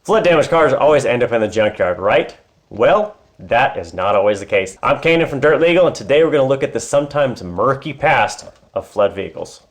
Flood damaged cars always end up in the junkyard, right? Well, that is not always the case. I'm Kanan from Dirt Legal, and today we're going to look at the sometimes murky past of flood vehicles.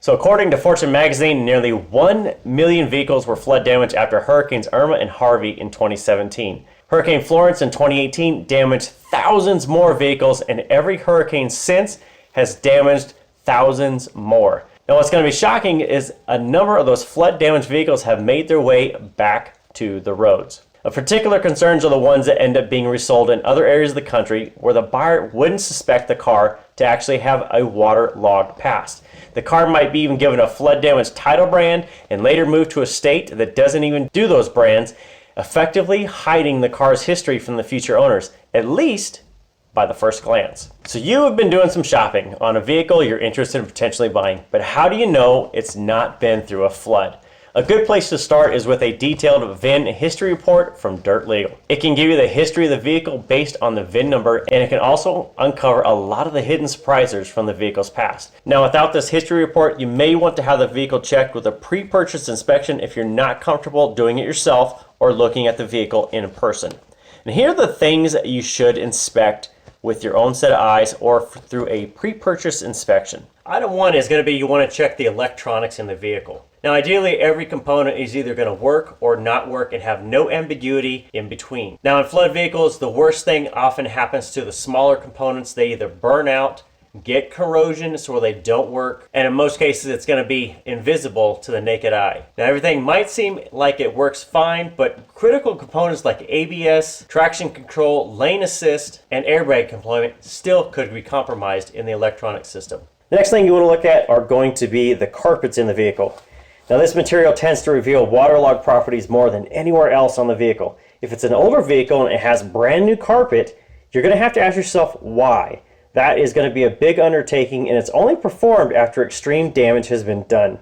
So according to Fortune magazine, nearly 1 million vehicles were flood damaged after Hurricanes Irma and Harvey in 2017. Hurricane Florence in 2018 damaged thousands more vehicles, and every hurricane since has damaged thousands more. Now what's going to be shocking is a number of those flood damaged vehicles have made their way back to the roads. Of particular concerns are the ones that end up being resold in other areas of the country where the buyer wouldn't suspect the car to actually have a waterlogged past. The car might be even given a flood damaged title brand and later moved to a state that doesn't even do those brands, effectively hiding the car's history from the future owners, at least by the first glance. So you have been doing some shopping on a vehicle you're interested in potentially buying, but how do you know it's not been through a flood? A good place to start is with a detailed VIN history report from Dirt Legal. It can give you the history of the vehicle based on the VIN number, and it can also uncover a lot of the hidden surprises from the vehicle's past. Now, without this history report, you may want to have the vehicle checked with a pre-purchase inspection if you're not comfortable doing it yourself or looking at the vehicle in person. And here are the things that you should inspect with your own set of eyes or through a pre-purchase inspection. Item 1 is going to be you want to check the electronics in the vehicle. Now ideally every component is either going to work or not work and have no ambiguity in between. Now in flood vehicles, the worst thing often happens to the smaller components. They either burn out, get corrosion so they don't work, and in most cases it's going to be invisible to the naked eye. Now everything might seem like it works fine, but critical components like ABS, traction control, lane assist, and airbag component still could be compromised in the electronic system. The next thing you want to look at are going to be the carpets in the vehicle. Now this material tends to reveal waterlogged properties more than anywhere else on the vehicle. If it's an older vehicle and it has brand new carpet, you're going to have to ask yourself why. That is going to be a big undertaking, and it's only performed after extreme damage has been done.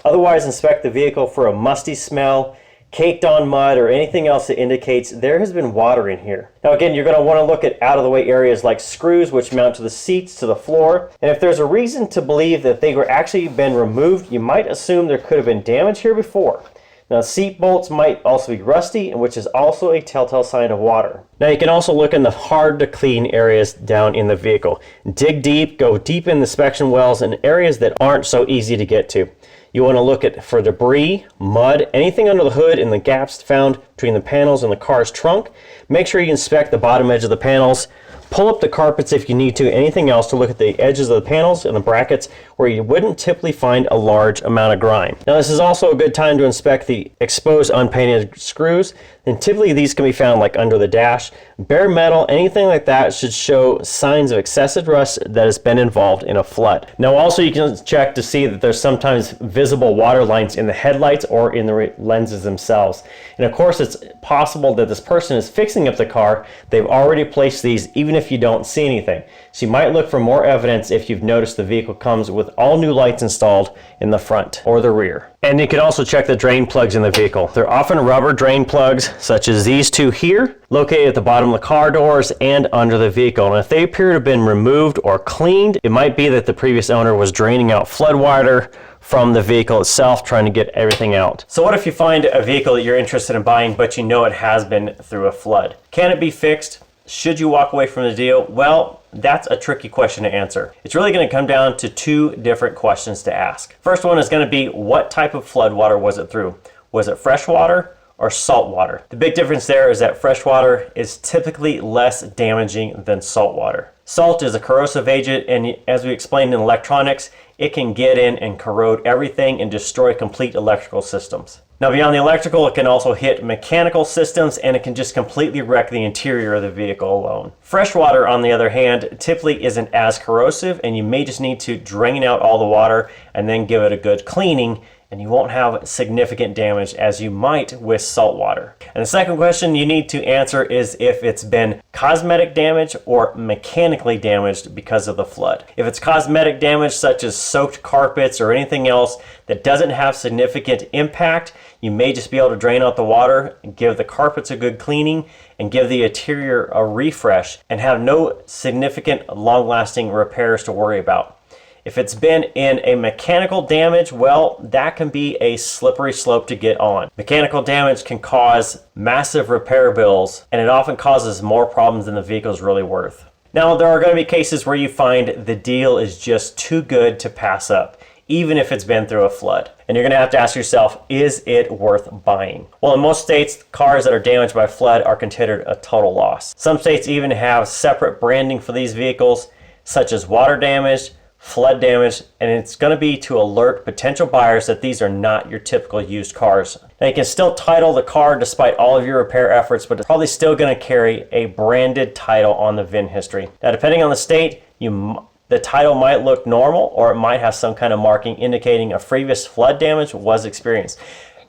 Otherwise, inspect the vehicle for a musty smell, caked on mud, or anything else that indicates there has been water in here. Now again, you're going to want to look at out of the way areas like screws which mount to the seats, to the floor, and if there's a reason to believe that they were actually been removed, you might assume there could have been damage here before. Now seat bolts might also be rusty, which is also a telltale sign of water. Now you can also look in the hard to clean areas down in the vehicle. Dig deep, go deep in the inspection wells and areas that aren't so easy to get to. You want to look for debris, mud, anything under the hood and the gaps found between the panels and the car's trunk. Make sure you inspect the bottom edge of the panels. Pull up the carpets if you need to, anything else to look at the edges of the panels and the brackets where you wouldn't typically find a large amount of grime. Now this is also a good time to inspect the exposed unpainted screws, and typically these can be found like under the dash. Bare metal, anything like that should show signs of excessive rust that has been involved in a flood. Now also you can check to see that there's sometimes visible water lines in the headlights or in the lenses themselves. And of course it's possible that this person is fixing up the car. They've already placed these even if you don't see anything. So you might look for more evidence if you've noticed the vehicle comes with all new lights installed in the front or the rear. And you can also check the drain plugs in the vehicle. They're often rubber drain plugs, such as these two here, located at the bottom of the car doors and under the vehicle. And if they appear to have been removed or cleaned, it might be that the previous owner was draining out flood water from the vehicle itself, trying to get everything out. So what if you find a vehicle that you're interested in buying, but you know it has been through a flood? Can it be fixed? Should you walk away from the deal? Well, that's a tricky question to answer. It's really going to come down to two different questions to ask. First one is going to be, what type of flood water was it through? Was it fresh water or salt water? The big difference there is that fresh water is typically less damaging than salt water. Salt is a corrosive agent, and as we explained in electronics, it can get in and corrode everything and destroy complete electrical systems. Now beyond the electrical, it can also hit mechanical systems, and it can just completely wreck the interior of the vehicle alone. Fresh water, on the other hand, typically isn't as corrosive, and you may just need to drain out all the water and then give it a good cleaning, and you won't have significant damage as you might with salt water. And the second question you need to answer is if it's been cosmetic damage or mechanically damaged because of the flood. If it's cosmetic damage, such as soaked carpets or anything else that doesn't have significant impact, you may just be able to drain out the water, give the carpets a good cleaning, and give the interior a refresh and have no significant long-lasting repairs to worry about. If it's been in a mechanical damage, well, that can be a slippery slope to get on. Mechanical damage can cause massive repair bills, and it often causes more problems than the vehicle is really worth. Now, there are going to be cases where you find the deal is just too good to pass up, even if it's been through a flood. And you're going to have to ask yourself, is it worth buying? Well, in most states, cars that are damaged by flood are considered a total loss. Some states even have separate branding for these vehicles, such as water damage, flood damage, and it's going to be to alert potential buyers that these are not your typical used cars. Now, you can still title the car despite all of your repair efforts, but it's probably still going to carry a branded title on the VIN history. Now, depending on the state, the title might look normal, or it might have some kind of marking indicating a previous flood damage was experienced.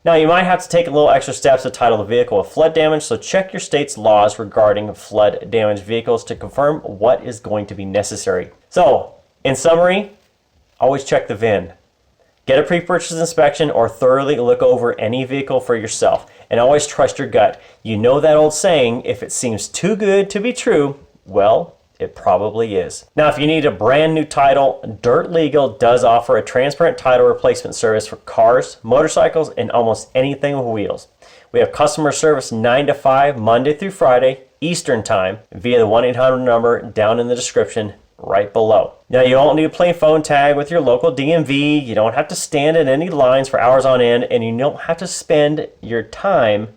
Now, you might have to take a little extra steps to title the vehicle with flood damage, so check your state's laws regarding flood damaged vehicles to confirm what is going to be necessary. So, in summary, always check the VIN. Get a pre-purchase inspection or thoroughly look over any vehicle for yourself. And always trust your gut. You know that old saying, if it seems too good to be true, well, it probably is. Now, if you need a brand new title, Dirt Legal does offer a transparent title replacement service for cars, motorcycles, and almost anything with wheels. We have customer service 9 to 5, Monday through Friday, Eastern Time, via the 1-800 number down in the description right below. Now, you don't need to play phone tag with your local DMV. You don't have to stand in any lines for hours on end, and you don't have to spend your time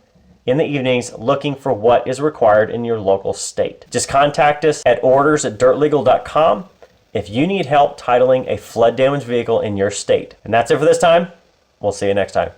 in the evenings looking for what is required in your local state. Just contact us at orders@dirtlegal.com if you need help titling a flood damaged vehicle in your state. And that's it for this time. We'll see you next time.